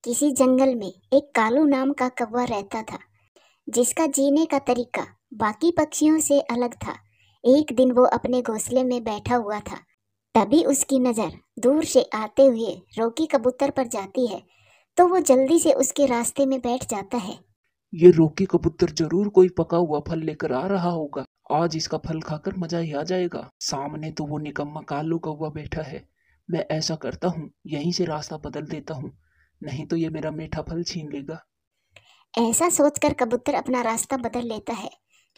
किसी जंगल में एक कालू नाम का कौवा रहता था, जिसका जीने का तरीका बाकी पक्षियों से अलग था। एक दिन वो अपने घोंसले में बैठा हुआ था। तभी उसकी नज़र दूर से आते हुए रोकी कबूतर पर जाती है, तो वो जल्दी से उसके रास्ते में बैठ जाता है। ये रोकी कबूतर जरूर कोई पका हुआ फल लेकर आ रहा होगा। आज इसका फल खाकर मजा ही आ जाएगा। सामने तो वो निकम्मा कालू कौवा बैठा है। मैं ऐसा करता हूँ, यहीं से रास्ता बदल देता हूँ, नहीं तो ये मेरा मीठा फल छीन लेगा। ऐसा सोचकर कबूतर अपना रास्ता बदल लेता है,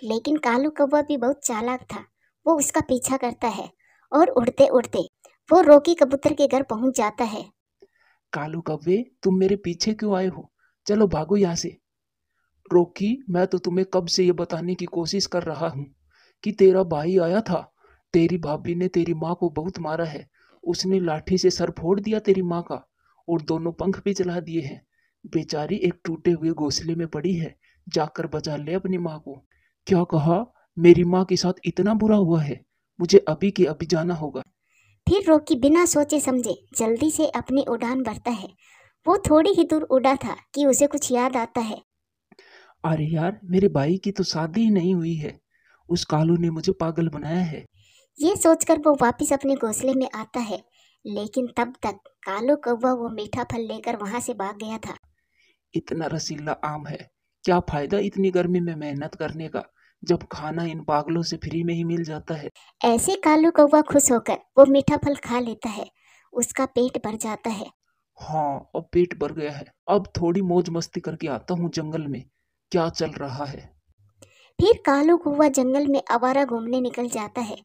लेकिन कालू कौवा भी बहुत चालाक था। वो उसका पीछा करता है और उड़ते उड़ते वो रोकी कबूतर के घर पहुंच जाता है। कालू कौवे, तुम मेरे पीछे क्यों आए हो? चलो भागो यहाँ से। रोकी, मैं तो तुम्हें कब से ये बताने की कोशिश कर रहा हूँ कि तेरा भाई आया था। तेरी भाभी ने तेरी माँ को बहुत मारा है। उसने लाठी से सर फोड़ दिया तेरी माँ का, और दोनों पंख भी जला दिए हैं। बेचारी एक टूटे हुए घोंसले में पड़ी है। जाकर बचा ले अपनी माँ को। क्या कहा? मेरी माँ के साथ इतना बुरा हुआ है? मुझे अभी के अभी जाना होगा। फिर रॉकी बिना सोचे समझे जल्दी से अपनी उड़ान भरता है। वो थोड़ी ही दूर उड़ा था कि उसे कुछ याद आता है। अरे यार, मेरे भाई की तो शादी ही नहीं हुई है। उस कालू ने मुझे पागल बनाया है। ये सोचकर वो वापस अपने घोंसले में आता है, लेकिन तब तक कालो कौवा वो मीठा फल लेकर वहां से भाग गया था। इतना रसीला आम है, क्या फायदा इतनी गर्मी में मेहनत करने का, जब खाना इन पागलों से फ्री में ही मिल जाता है। ऐसे कालू कौवा खुश होकर वो मीठा फल खा लेता है। उसका पेट भर जाता है। हाँ, अब पेट भर गया है। अब थोड़ी मौज मस्ती करके आता हूँ जंगल में, क्या चल रहा है। फिर कालू कौवा जंगल में आवारा घूमने निकल जाता है।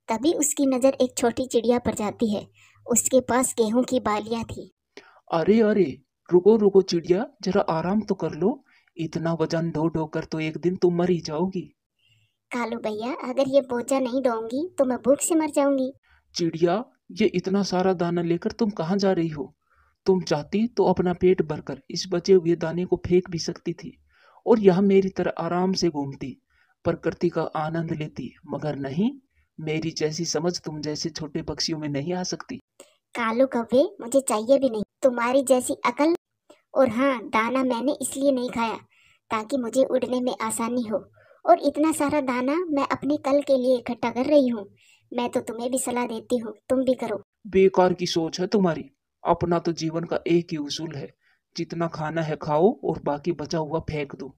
तभी उसकी नजर एक छोटी चिड़िया पर जाती है। उसके पास गेहूं की बालियां थी। अरे अरे, रुको रुको चिड़िया, जरा आराम तो कर लो। इतना वजन ढो ढो कर तो एक दिन तुम मर ही जाओगी। कालू भैया, अगर ये बोझा नहीं ढोऊंगी तो मैं भूख से मर जाऊंगी। चिड़िया, ये इतना सारा दाना लेकर तुम कहाँ जा रही हो? तुम चाहती तो अपना पेट भरकर इस बचे हुए दाने को फेंक भी सकती थी, और यह मेरी तरह आराम से घूमती, प्रकृति का आनंद लेती। मगर नहीं, मेरी जैसी समझ तुम जैसे छोटे पक्षियों में नहीं आ सकती। कालू कौवे, मुझे चाहिए भी नहीं तुम्हारी जैसी अकल। और हाँ, दाना मैंने इसलिए नहीं खाया ताकि मुझे उड़ने में आसानी हो। और इतना सारा दाना मैं अपने कल के लिए इकट्ठा कर रही हूँ। मैं तो तुम्हें भी सलाह देती हूँ, तुम भी करो। बेकार की सोच है तुम्हारी। अपना तो जीवन का एक ही उसूल है, जितना खाना है खाओ और बाकी बचा हुआ फेंक दो।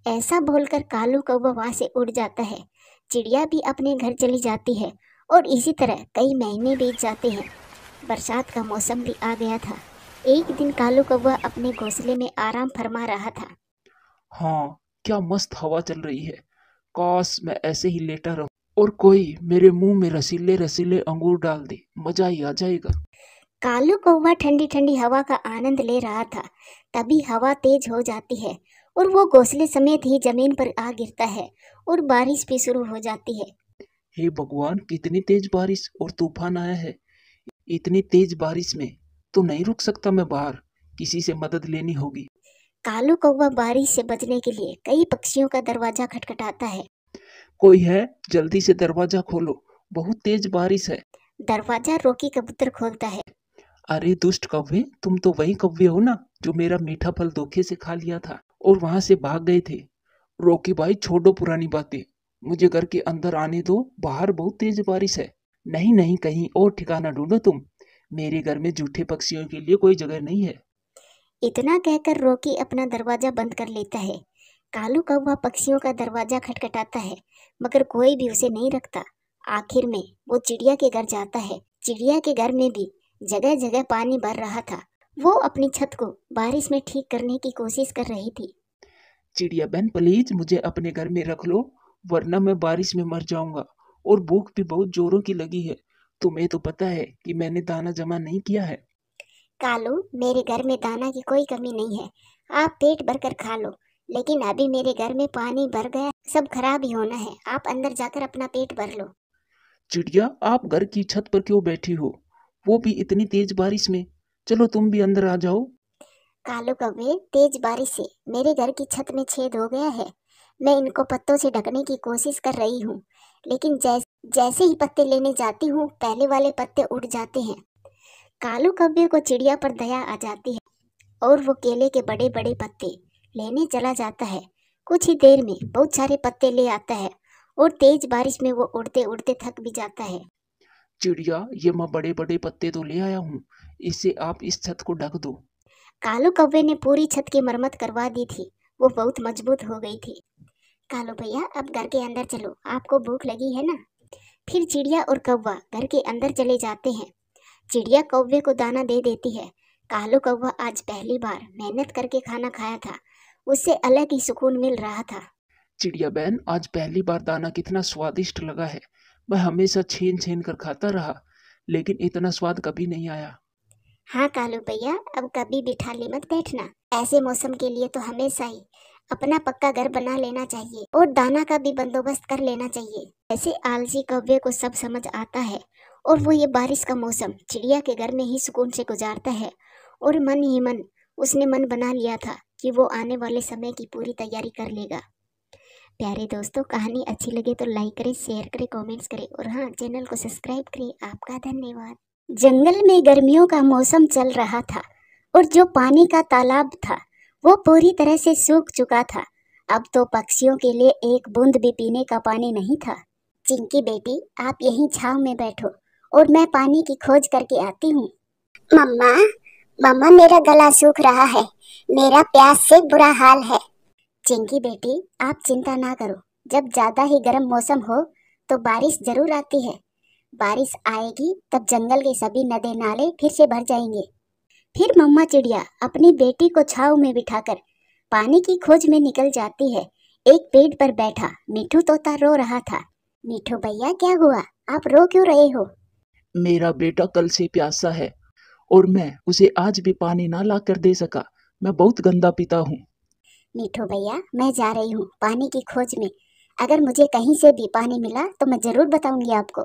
ऐसा बोलकर कालू कौवा वहां से उड़ जाता है। चिड़िया भी अपने घर चली जाती है और इसी तरह कई महीने बीत जाते हैं। बरसात का मौसम भी आ गया था। एक दिन कालू कौवा अपने घोंसले में आराम फरमा रहा था। हाँ, क्या मस्त हवा चल रही है। काश मैं ऐसे ही लेटा रहूं और कोई मेरे मुंह में रसीले रसीले अंगूर डाल दे, मजा ही आ जाएगा। कालू कौवा ठंडी ठंडी हवा का आनंद ले रहा था। तभी हवा तेज हो जाती है और वो घोंसले समेत ही जमीन पर आ गिरता है और बारिश भी शुरू हो जाती है। हे भगवान, कितनी तेज बारिश और तूफान आया है। इतनी तेज बारिश में तो नहीं रुक सकता मैं बाहर, किसी से मदद लेनी होगी। कालू कौवा बारिश से बचने के लिए कई पक्षियों का दरवाजा खटखटाता है। कोई है? जल्दी से दरवाजा खोलो, बहुत तेज बारिश है। दरवाजा रोकी कबूतर खोलता है। अरे दुष्ट कौवे, तुम तो वही कौवे हो ना जो मेरा मीठा फल धोखे से खा लिया था और वहां से भाग गए थे। रोकी भाई, छोड़ो पुरानी बातें, मुझे घर के अंदर आने दो। बाहर बहुत तेज बारिश है। नहीं नहीं, कहीं और ठिकाना ढूंढो तुम। मेरे घर में झूठे पक्षियों के लिए कोई जगह नहीं है। इतना कहकर रोकी अपना दरवाजा बंद कर लेता है। कालू कौवा पक्षियों का दरवाजा खटखटाता है, मगर कोई भी उसे नहीं रखता। आखिर में वो चिड़िया के घर जाता है। चिड़िया के घर में भी जगह जगह पानी भर रहा था। वो अपनी छत को बारिश में ठीक करने की कोशिश कर रही थी। चिड़िया बहन, प्लीज मुझे अपने घर में रख लो, वरना मैं बारिश में मर जाऊंगा। और भूख भी बहुत जोरों की लगी है। तुम्हें तो पता है कि मैंने दाना जमा नहीं किया है। कालू, मेरे घर में दाना की कोई कमी नहीं है। आप पेट भरकर खा लो। लेकिन अभी मेरे घर में पानी भर गया, सब खराब ही होना है। आप अंदर जाकर अपना पेट भर लो। चिड़िया, आप घर की छत पर क्यों बैठी हो, वो भी इतनी तेज बारिश में? चलो तुम भी अंदर आ जाओ। कालू कौवे, तेज बारिश से मेरे घर की छत में छेद हो गया है। मैं इनको पत्तों से ढकने की कोशिश कर रही हूँ, लेकिन जैसे ही पत्ते लेने जाती हूँ, पहले वाले पत्ते उड़ जाते हैं। कालू कौवे को चिड़िया पर दया आ जाती है। और वो केले के बड़े बड़े पत्ते लेने चला जाता है। कुछ ही देर में बहुत सारे पत्ते ले आता है और तेज बारिश में वो उड़ते उड़ते थक भी जाता है। चिड़िया, ये मैं बड़े बड़े पत्ते तो ले आया हूँ, इससे आप इस छत को ढक दो। कालू कौवे ने पूरी छत की मरम्मत करवा दी थी, वो बहुत मजबूत हो गई थी। कालू भैया अब घर के अंदर चलो, आपको भूख लगी है ना। फिर चिड़िया और कौवा घर के अंदर चले जाते हैं। चिड़िया कौवे को दाना दे देती है। कालू कौवा आज पहली बार मेहनत करके खाना खाया था, उससे अलग ही सुकून मिल रहा था। चिड़िया बहन, आज पहली बार दाना कितना स्वादिष्ट लगा है। मैं हमेशा छीन छीन कर खाता रहा, लेकिन इतना स्वाद कभी नहीं आया। हाँ कालू भैया, अब कभी भी खाली मत बैठना। ऐसे मौसम के लिए तो हमेशा ही अपना पक्का घर बना लेना चाहिए और दाना का भी बंदोबस्त कर लेना चाहिए। ऐसे आलसी कौवे को सब समझ आता है और वो ये बारिश का मौसम चिड़िया के घर में ही सुकून से गुजारता है। और मन ही मन उसने मन बना लिया था कि वो आने वाले समय की पूरी तैयारी कर लेगा। प्यारे दोस्तों, कहानी अच्छी लगे तो लाइक करें, शेयर करें, कमेंट्स करें और हाँ, चैनल को सब्सक्राइब करें। आपका धन्यवाद। जंगल में गर्मियों का मौसम चल रहा था और जो पानी का तालाब था वो पूरी तरह से सूख चुका था। अब तो पक्षियों के लिए एक बूंद भी पीने का पानी नहीं था। चिंकी बेटी, आप यहीं छांव में बैठो और मैं पानी की खोज करके आती हूँ। मम्मा, मम्मा मेरा गला सूख रहा है, मेरा प्यास से बुरा हाल है। चिंकी बेटी, आप चिंता ना करो, जब ज्यादा ही गर्म मौसम हो तो बारिश जरूर आती है। बारिश आएगी तब जंगल के सभी नदी नाले फिर से भर जाएंगे। फिर मम्मा चिड़िया अपनी बेटी को छांव में बिठाकर पानी की खोज में निकल जाती है। एक पेड़ पर बैठा मिठू तोता रो रहा था। मिठू भैया, क्या हुआ, आप रो क्यों रहे हो? मेरा बेटा कल से प्यासा है और मैं उसे आज भी पानी ना ला कर दे सका। मैं बहुत गंदा पिता हूँ। मिठू भैया, मैं जा रही हूँ पानी की खोज में। अगर मुझे कहीं से भी पानी मिला तो मैं जरूर बताऊंगी आपको।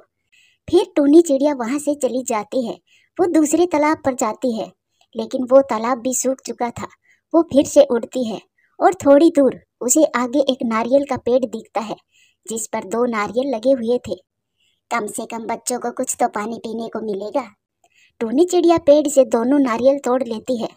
फिर टूनी चिड़िया वहां से चली जाती है। वो दूसरे तालाब पर जाती है, लेकिन वो तालाब भी सूख चुका था। वो फिर से उड़ती है और थोड़ी दूर उसे आगे एक नारियल का पेड़ दिखता है, जिस पर 2 नारियल लगे हुए थे। कम से कम बच्चों को कुछ तो पानी पीने को मिलेगा। टूनी चिड़िया पेड़ से दोनों नारियल तोड़ लेती है।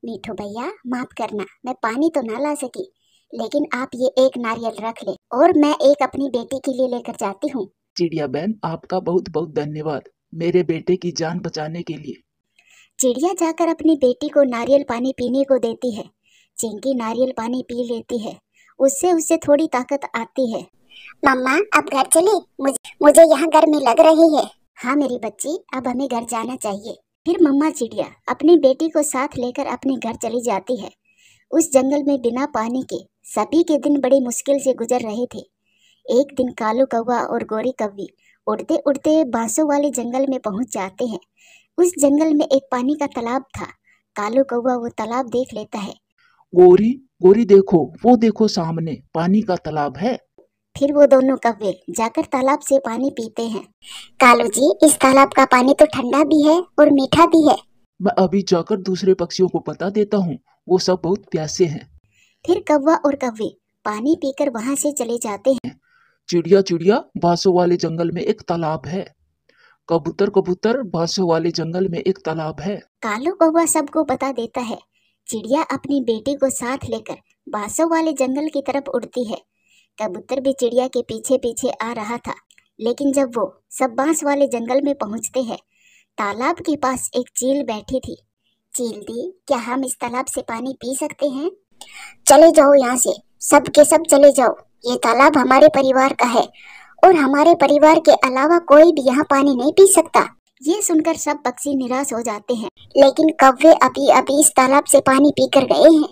मीठू भैया, माफ करना, मैं पानी तो ना ला सकी, लेकिन आप ये एक नारियल रख ले और मैं एक अपनी बेटी के लिए लेकर जाती हूँ। चिड़िया बहन, आपका बहुत बहुत धन्यवाद मेरे बेटे की जान बचाने के लिए। चिड़िया जाकर अपनी बेटी को नारियल पानी पीने को देती है। चिंकी नारियल पानी पी लेती है, उससे उसे थोड़ी ताकत आती है। मम्मा, अब घर चले, मुझे यहाँ गर्मी लग रही है। हाँ मेरी बच्ची, अब हमें घर जाना चाहिए। फिर मम्मा चिड़िया अपनी बेटी को साथ लेकर अपने घर चली जाती है। उस जंगल में बिना पानी के सभी के दिन बड़ी मुश्किल से गुजर रहे थे। एक दिन कालू कौवा और गोरी कौवी उड़ते उड़ते बांसों वाले जंगल में पहुंच जाते हैं। उस जंगल में एक पानी का तालाब था। कालू कौवा वो तालाब देख लेता है। गोरी, गोरी देखो, वो देखो सामने पानी का तालाब है। फिर वो दोनों कौवे जाकर तालाब से पानी पीते हैं। कालू जी, इस तालाब का पानी तो ठंडा भी है और मीठा भी है। मैं अभी जाकर दूसरे पक्षियों को बता देता हूँ, वो सब बहुत प्यासे हैं। फिर कौवा और कौवे पानी पीकर वहां से चले जाते हैं। चिड़िया चिड़िया, बांसों वाले जंगल में एक तालाब है। कबूतर कबूतर, बांसों वाले जंगल में एक तालाब है। कालू कौवा सबको बता देता है। चिड़िया अपनी बेटी को साथ लेकर बांसों वाले जंगल की तरफ उड़ती है। कबूतर भी चिड़िया के पीछे पीछे आ रहा था, लेकिन जब वो सब बांस वाले जंगल में पहुंचते हैं, तालाब के पास एक चील बैठी थी। चील दी, क्या हम इस तालाब से पानी पी सकते हैं? चले जाओ यहाँ से, सब के सब चले जाओ। ये तालाब हमारे परिवार का है और हमारे परिवार के अलावा कोई भी यहाँ पानी नहीं पी सकता। ये सुनकर सब पक्षी निराश हो जाते हैं, लेकिन कौवे अभी अभी इस तालाब से पानी पीकर गए हैं।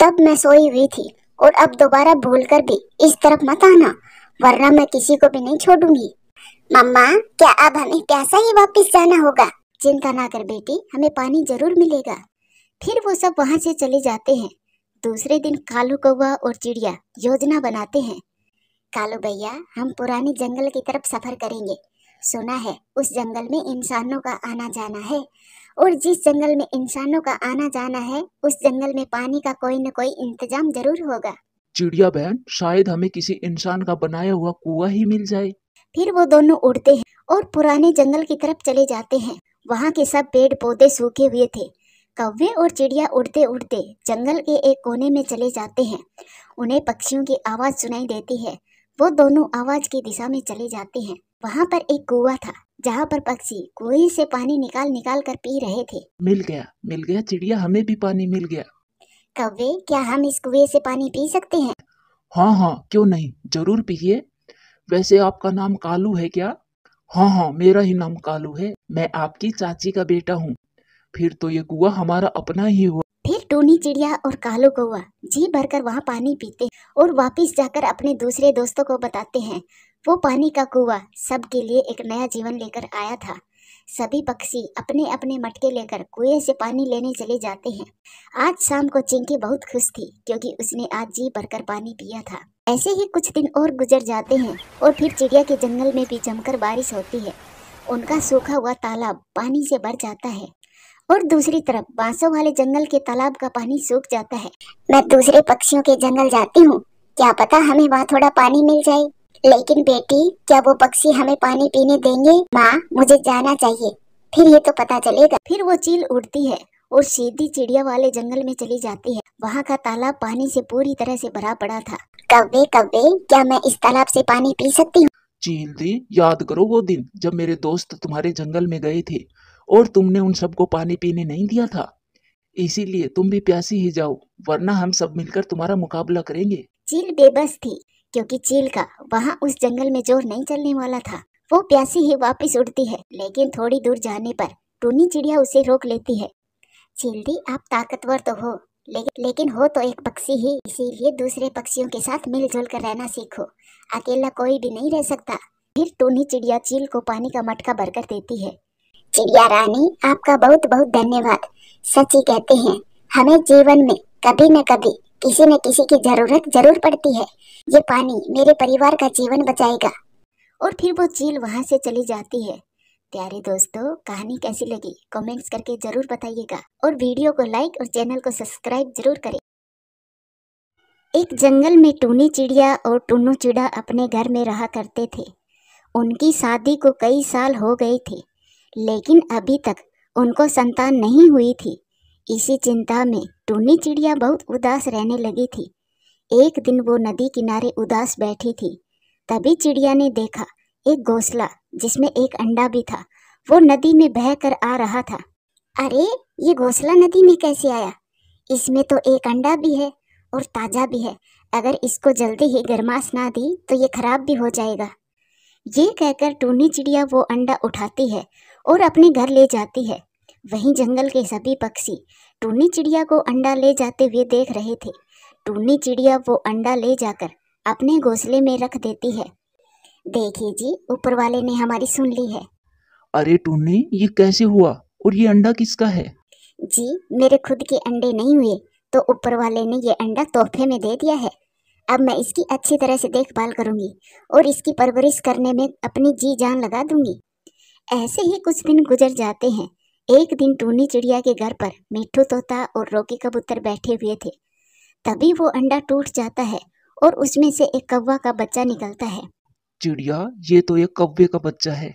तब मैं सोई हुई थी और अब दोबारा भूलकर भी इस तरफ मत आना, वरना मैं किसी को भी नहीं छोड़ूंगी। मम्मा, क्या अब हमें प्यासा ही वापस जाना होगा? चिंता ना कर बेटी, हमें पानी जरूर मिलेगा। फिर वो सब वहाँ से चले जाते हैं। दूसरे दिन कालू कौवा और चिड़िया योजना बनाते हैं। कालू भैया, हम पुरानी जंगल की तरफ सफर करेंगे। सुना है उस जंगल में इंसानों का आना जाना है, और जिस जंगल में इंसानों का आना जाना है उस जंगल में पानी का कोई न कोई इंतजाम जरूर होगा। चिड़िया बहन, शायद हमें किसी इंसान का बनाया हुआ कुआं ही मिल जाए। फिर वो दोनों उड़ते हैं और पुराने जंगल की तरफ चले जाते हैं। वहाँ के सब पेड़ पौधे सूखे हुए थे, कौवे और चिड़िया उड़ते उड़ते जंगल के एक कोने में चले जाते हैं। उन्हें पक्षियों की आवाज सुनाई देती है। वो दोनों आवाज की दिशा में चले जाते हैं। वहाँ पर एक कुआं था जहाँ पर पक्षी कुएं से पानी निकाल निकाल कर पी रहे थे। मिल गया चिड़िया, हमें भी पानी मिल गया। कौवे, क्या हम इस कुएं से पानी पी सकते हैं? हाँ, क्यों नहीं, जरूर पिए। वैसे आपका नाम कालू है क्या? हाँ, मेरा ही नाम कालू है। मैं आपकी चाची का बेटा हूँ। फिर तो ये कुआं हमारा अपना ही हुआ। फिर टूनी चिड़िया और कालू कौवा जी भरकर वहाँ पानी पीते और वापिस जाकर अपने दूसरे दोस्तों को बताते हैं। वो पानी का कुआं सबके लिए एक नया जीवन लेकर आया था। सभी पक्षी अपने अपने मटके लेकर कुएं से पानी लेने चले जाते हैं। आज शाम को चिंकी बहुत खुश थी क्योंकि उसने आज जी भरकर पानी पिया था। ऐसे ही कुछ दिन और गुजर जाते हैं और फिर चिड़िया के जंगल में भी जमकर बारिश होती है। उनका सूखा हुआ तालाब पानी से भर जाता है और दूसरी तरफ बांसों वाले जंगल के तालाब का पानी सूख जाता है। मैं दूसरे पक्षियों के जंगल जाती हूँ, क्या पता हमें वहाँ थोड़ा पानी मिल जाए। लेकिन बेटी, क्या वो पक्षी हमें पानी पीने देंगे? माँ, मुझे जाना चाहिए, फिर ये तो पता चलेगा। फिर वो चील उड़ती है और सीधी चिड़िया वाले जंगल में चली जाती है। वहाँ का तालाब पानी से पूरी तरह से भरा पड़ा था। कव्वे, क्या मैं इस तालाब से पानी पी सकती हूँ? चील दी, याद करो वो दिन जब मेरे दोस्त तुम्हारे जंगल में गए थे और तुमने उन सबको पानी पीने नहीं दिया था। इसीलिए तुम भी प्यासी ही जाओ, वरना हम सब मिलकर तुम्हारा मुकाबला करेंगे। चील बेबस थी क्योंकि चील का वहाँ उस जंगल में जोर नहीं चलने वाला था। वो प्यासी ही वापस उड़ती है, लेकिन थोड़ी दूर जाने पर टूनी चिड़िया उसे रोक लेती है। चील्दी, आप ताकतवर तो हो, लेकिन हो तो एक पक्षी ही, इसीलिए दूसरे पक्षियों के साथ मिलजुल कर रहना सीखो। अकेला कोई भी नहीं रह सकता। फिर टूनी चिड़िया चील को पानी का मटका भरकर देती है। चिड़िया रानी, आपका बहुत बहुत धन्यवाद। सच ही कहते हैं, हमें जीवन में कभी न कभी किसी न किसी की जरूरत जरूर पड़ती है। ये पानी मेरे परिवार का जीवन बचाएगा। और फिर वो चील वहाँ से चली जाती है। प्यारे दोस्तों, कहानी कैसी लगी कमेंट्स करके जरूर बताइएगा और वीडियो को लाइक और चैनल को सब्सक्राइब जरूर करें। एक जंगल में टूनी चिड़िया और टुन्नू चिड़ा अपने घर में रहा करते थे। उनकी शादी को कई साल हो गए थे, लेकिन अभी तक उनको संतान नहीं हुई थी। इसी चिंता में टूनी चिड़िया बहुत उदास रहने लगी थी। एक दिन वो नदी किनारे उदास बैठी थी। तभी चिड़िया ने देखा एक घोंसला जिसमें एक अंडा भी था। वो नदी में बहकर आ रहा था। अरे, ये घोंसला नदी में कैसे आया? इसमें तो एक अंडा भी है और ताजा भी है। अगर इसको जल्दी ही गर्माश ना दी तो ये खराब भी हो जाएगा। ये कहकर टूनी चिड़िया वो अंडा उठाती है और अपने घर ले जाती है। वहीं जंगल के सभी पक्षी टूनी चिड़िया को अंडा ले जाते हुए देख रहे थे। टूनी चिड़िया वो अंडा ले जाकर अपने घोंसले में रख देती है। देखिए जी, ऊपर वाले ने हमारी सुन ली है। अरे टूनी, ये कैसे हुआ और ये अंडा किसका है? जी, मेरे खुद के अंडे नहीं हुए तो ऊपर वाले ने ये अंडा तोहफे में दे दिया है। अब मैं इसकी अच्छी तरह से देखभाल करूंगी और इसकी परवरिश करने में अपनी जी जान लगा दूंगी। ऐसे ही कुछ दिन गुजर जाते हैं। एक दिन टूनी चिड़िया के घर पर मिट्ठू तोता और रोकी कबूतर बैठे हुए थे। तभी वो अंडा टूट जाता है और उसमें से एक कौवा का बच्चा निकलता है। चिड़िया, ये तो एक कौवे का बच्चा है।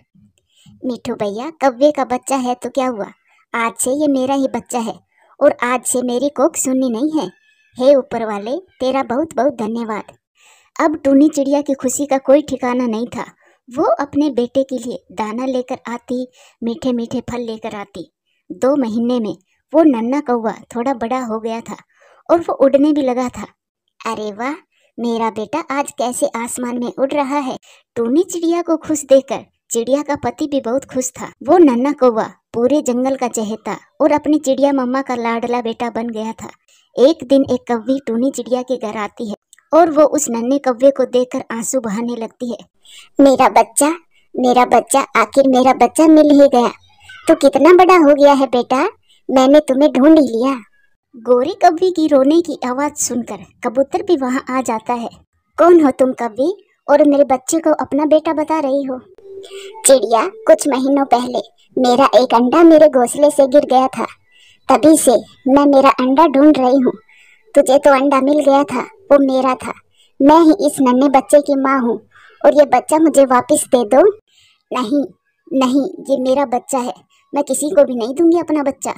मिट्ठू भैया, कौवे का बच्चा है तो क्या हुआ? आज से ये मेरा ही बच्चा है और आज से मेरी कोख सुननी नहीं है। हे ऊपर वाले, तेरा बहुत बहुत धन्यवाद। अब टूनी चिड़िया की खुशी का कोई ठिकाना नहीं था। वो अपने बेटे के लिए दाना लेकर आती, मीठे मीठे फल लेकर आती। 2 महीने में वो नन्हा कौवा थोड़ा बड़ा हो गया था और वो उड़ने भी लगा था। अरे वाह, मेरा बेटा आज कैसे आसमान में उड़ रहा है। टूनी चिड़िया को खुश देखकर चिड़िया का पति भी बहुत खुश था। वो नन्हा कौवा पूरे जंगल का चहेता और अपनी चिड़िया मम्मा का लाडला बेटा बन गया था। एक दिन एक कौवी टूनी चिड़िया के घर आती है और वो उस नन्हे कौवे को देखकर आंसू बहाने लगती है। मेरा बच्चा, आखिर मेरा बच्चा मिल ही गया। तो कितना बड़ा हो गया है बेटा, मैंने तुम्हें ढूंढ ही लिया। गोरी कौवी की रोने की आवाज सुनकर कबूतर भी वहाँ आ जाता है। कौन हो तुम कौवी, और मेरे बच्चे को अपना बेटा बता रही हो? चिड़िया, कुछ महीनों पहले मेरा एक अंडा मेरे घोंसले से गिर गया था। तभी से मैं मेरा अंडा ढूंढ रही हूँ। तुझे तो अंडा मिल गया था, वो मेरा था। मैं ही इस नन्हे बच्चे की माँ हूँ और ये बच्चा मुझे वापस दे दो। नहीं, ये मेरा बच्चा है, मैं किसी को भी नहीं दूंगी अपना बच्चा।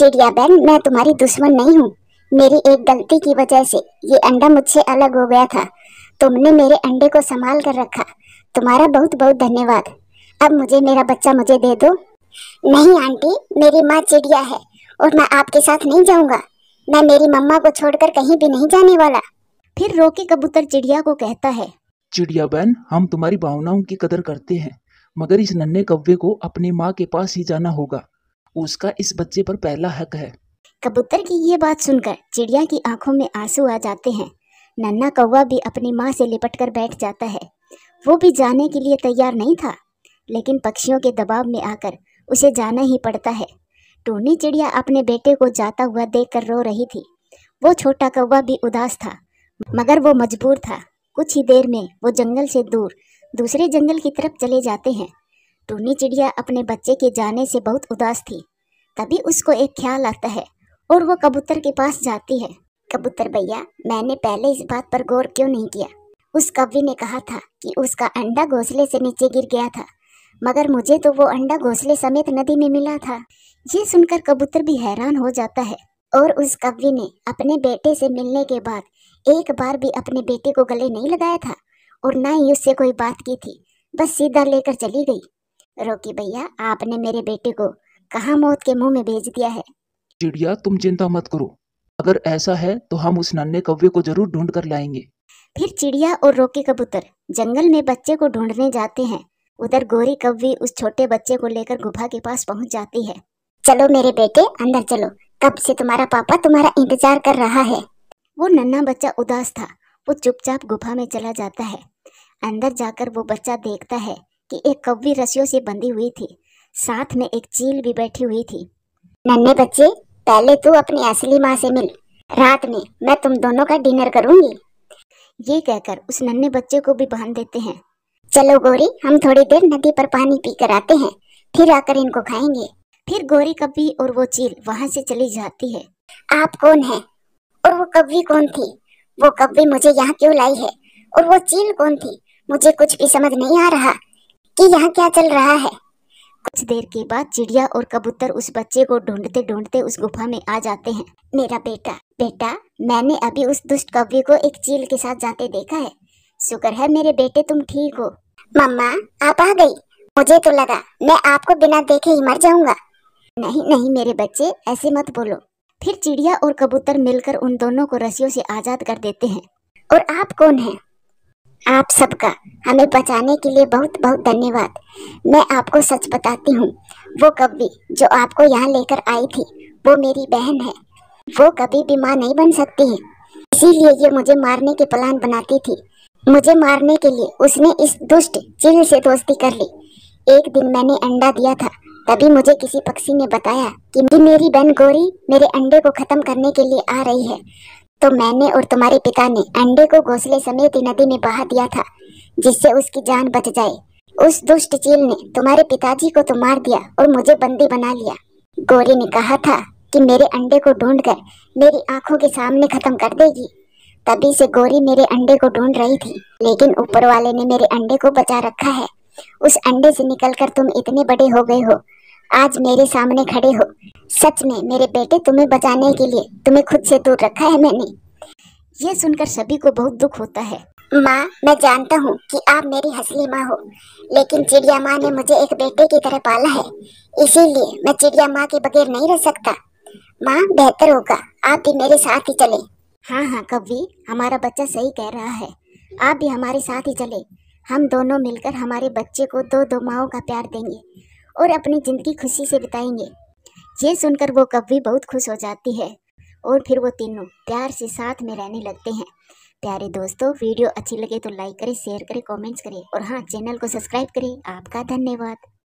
चिड़िया बहन, मैं तुम्हारी दुश्मन नहीं हूँ। मेरी एक गलती की वजह से ये अंडा मुझसे अलग हो गया था। तुमने मेरे अंडे को संभाल कर रखा, तुम्हारा बहुत बहुत धन्यवाद। अब मुझे मेरा बच्चा मुझे दे दो। नहीं आंटी, मेरी माँ चिड़िया है और मैं आपके साथ नहीं जाऊंगा। मैं मेरी मम्मा को छोड़कर कहीं भी नहीं जाने वाला। फिर रॉकी कबूतर चिड़िया को कहता है, चिड़िया बहन, हम तुम्हारी भावनाओं की कदर करते हैं, मगर इस नन्हे कौवे को अपनी माँ के पास ही जाना होगा। उसका इस बच्चे पर पहला हक है। कबूतर की ये बात सुनकर चिड़िया की आंखों में आंसू आ जाते हैं। नन्हा कौवा भी अपनी माँ से लिपट कर बैठ जाता है। वो भी जाने के लिए तैयार नहीं था, लेकिन पक्षियों के दबाव में आकर उसे जाना ही पड़ता है। टूनी चिड़िया अपने बेटे को जाता हुआ देखकर रो रही थी। वो छोटा कौवा भी उदास था, मगर वो मजबूर था। कुछ ही देर में वो जंगल से दूर दूसरे जंगल की तरफ चले जाते हैं। टूनी चिड़िया अपने बच्चे के जाने से बहुत उदास थी। तभी उसको एक ख्याल आता है और वो कबूतर के पास जाती है। कबूतर भैया, मैंने पहले इस बात पर गौर क्यों नहीं किया। उस कौवे ने कहा था कि उसका अंडा घोंसले से नीचे गिर गया था, मगर मुझे तो वो अंडा घोंसले समेत नदी में मिला था। ये सुनकर कबूतर भी हैरान हो जाता है और उस कौवे ने अपने बेटे से मिलने के बाद एक बार भी अपने बेटे को गले नहीं लगाया था और ना ही उससे कोई बात की थी, बस सीधा लेकर चली गई। रॉकी भैया, आपने मेरे बेटे को कहाँ मौत के मुंह में भेज दिया है। चिड़िया, तुम चिंता मत करो, अगर ऐसा है तो हम उस नन्हे कौवे को जरूर ढूंढ कर लाएंगे। फिर चिड़िया और रॉकी कबूतर जंगल में बच्चे को ढूंढने जाते हैं। उधर गोरी कौवी उस छोटे बच्चे को लेकर गुफा के पास पहुंच जाती है। चलो मेरे बेटे, अंदर चलो, कब से तुम्हारा पापा तुम्हारा इंतजार कर रहा है। वो नन्हा बच्चा उदास था। वो चुपचाप गुफा में चला जाता है। अंदर जाकर वो बच्चा देखता है कि एक कौवी रस्सियों से बंधी हुई थी, साथ में एक चील भी बैठी हुई थी। नन्हे बच्चे, पहले तू अपनी असली माँ से मिल, रात में मैं तुम दोनों का डिनर करूंगी। ये कहकर उस नन्हे बच्चे को भी बांध देते हैं। चलो गोरी, हम थोड़ी देर नदी पर पानी पी कर आते हैं, फिर आकर इनको खाएंगे। फिर गोरी कौवी और वो चील वहां से चली जाती है। आप कौन हैं? और वो कौवी कौन थी? वो कौवी मुझे यहाँ क्यों लाई है? और वो चील कौन थी? मुझे कुछ भी समझ नहीं आ रहा कि यहाँ क्या चल रहा है। कुछ देर के बाद चिड़िया और कबूतर उस बच्चे को ढूंढते ढूंढते उस गुफा में आ जाते हैं। मेरा बेटा, बेटा, मैंने अभी उस दुष्ट कौवे को एक चील के साथ जाते देखा है। शुक्र है मेरे बेटे तुम ठीक हो। मम्मा, आप आ गई। मुझे तो लगा मैं आपको बिना देखे ही मर जाऊंगा। नहीं नहीं मेरे बच्चे, ऐसे मत बोलो। फिर चिड़िया और कबूतर मिलकर उन दोनों को रस्सियों से आजाद कर देते हैं। और आप कौन हैं? आप सबका हमें बचाने के लिए बहुत बहुत धन्यवाद। मैं आपको सच बताती हूँ, वो कौवी जो आपको यहाँ लेकर आई थी वो मेरी बहन है। वो कभी भी माँ नहीं बन सकती है, इसीलिए ये मुझे मारने के प्लान बनाती थी। मुझे मारने के लिए उसने इस दुष्ट चील से दोस्ती कर ली। एक दिन मैंने अंडा दिया था, तभी मुझे किसी पक्षी ने बताया कि मेरी बहन गोरी मेरे अंडे को खत्म करने के लिए आ रही है। तो मैंने और तुम्हारे पिता ने अंडे को घोंसले समेत नदी में बहा दिया था, जिससे उसकी जान बच जाए। उस दुष्ट चील ने तुम्हारे पिताजी को तो मार दिया और मुझे बंदी बना लिया। गोरी ने कहा था कि मेरे अंडे को ढूंढकर मेरी आंखों के सामने खत्म कर देगी। तभी से गोरी मेरे अंडे को ढूंढ रही थी, लेकिन ऊपर वाले ने मेरे अंडे को बचा रखा है। उस अंडे से निकलकर तुम इतने बड़े हो गए हो, आज मेरे सामने खड़े हो। सच में मेरे बेटे, तुम्हें बचाने के लिए तुम्हें खुद से दूर रखा है मैंने। ये सुनकर सभी को बहुत दुख होता है। माँ, मैं जानता हूँ कि आप मेरी असली माँ हो, लेकिन चिड़िया माँ ने मुझे एक बेटे की तरह पाला है, इसीलिए मैं चिड़िया माँ के बगैर नहीं रह सकता। माँ, बेहतर होगा आप भी मेरे साथ ही चले। हाँ हाँ कौवी, हमारा बच्चा सही कह रहा है, आप भी हमारे साथ ही चले। हम दोनों मिलकर हमारे बच्चे को दो दो माओं का प्यार देंगे और अपनी जिंदगी खुशी से बिताएंगे। ये सुनकर वो कौवी बहुत खुश हो जाती है और फिर वो तीनों प्यार से साथ में रहने लगते हैं। प्यारे दोस्तों, वीडियो अच्छी लगे तो लाइक करें, शेयर करें, कमेंट्स करें और हाँ, चैनल को सब्सक्राइब करें। आपका धन्यवाद।